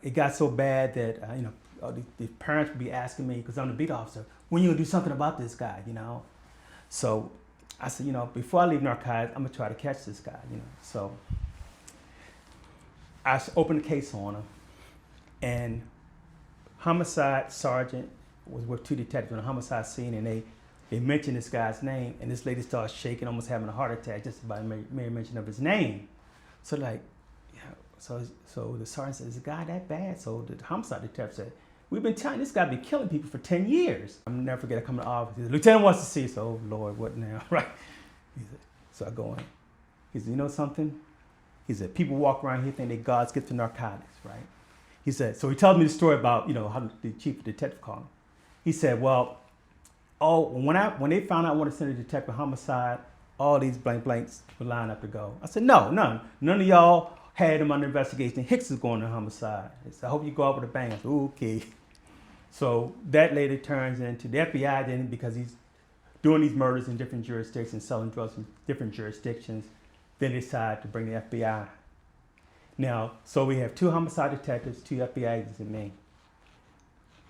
it got so bad that, the parents would be asking me, because I'm the beat officer, when you gonna do something about this guy, So I said, before I leave narcotics, I'm gonna try to catch this guy, So I opened a case on him, and homicide sergeant was with two detectives on a homicide scene, and they mentioned this guy's name, and this lady started shaking, almost having a heart attack just by mere mention of his name. So so the sergeant said, "Is the guy that bad?" So the homicide detective said, "We've been telling this guy been killing people for 10 years. I'll never forget, I come to the office. He said, "Lieutenant wants to see." So, oh Lord, what now? Right? He said, so I go in. He said, "You know something?" He said, "People walk around here think they God's gift to narcotics, right?" He said, so he tells me the story about, how the chief detective called him. He said, "Well, when they found out I wanted to send a detective homicide, all these blanks were lined up to go." I said, "No, none of y'all had him under investigation. Hicks is going to homicide." He said, "I hope you go out with a bang." I said, "Okay." So that later turns into the FBI then, because he's doing these murders in different jurisdictions, selling drugs in different jurisdictions, then decide to bring the FBI. Now, so we have two homicide detectives, two FBI agents, and me.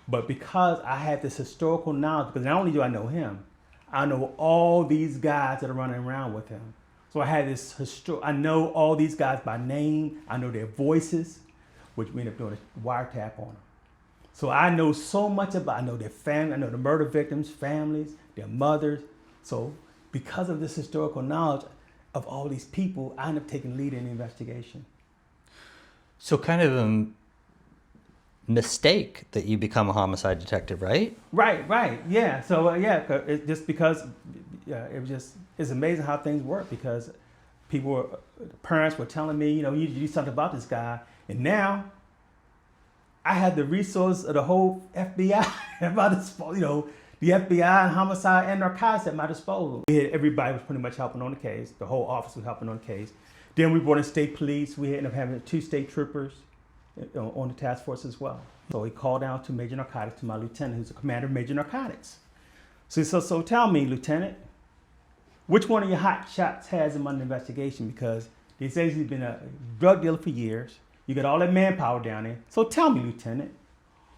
But because I had this historical knowledge, because not only do I know him, I know all these guys that are running around with him. So I had this I know all these guys by name. I know their voices, which we end up doing a wiretap on them. So I know so much I know their family, I know the murder victims' families, their mothers. So because of this historical knowledge of all these people, I end up taking lead in the investigation. So kind of a mistake that you become a homicide detective, right? Right, yeah. So it's just because it's amazing how things work, because parents were telling me, you need to do something about this guy, and now I had the resource of the whole FBI at my disposal, the FBI and homicide and narcotics at my disposal. Everybody was pretty much helping on the case. The whole office was helping on the case. Then we brought in state police. We ended up having 2 state troopers on the task force as well. So he called down to Major Narcotics, to my lieutenant, who's the commander of Major Narcotics. So he said, "So tell me, Lieutenant, which one of your hot shots has him under investigation? Because they say he's been a drug dealer for years. You got all that manpower down there. So tell me, Lieutenant,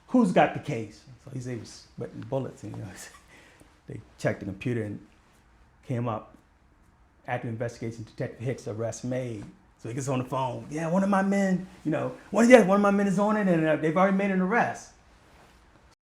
who's got the case?" So he said he was sweating bullets, and they checked the computer and came up. After investigation, Detective Hicks, arrest made. So he gets on the phone. "Yeah, one of my men, one of my men is on it, and they've already made an arrest."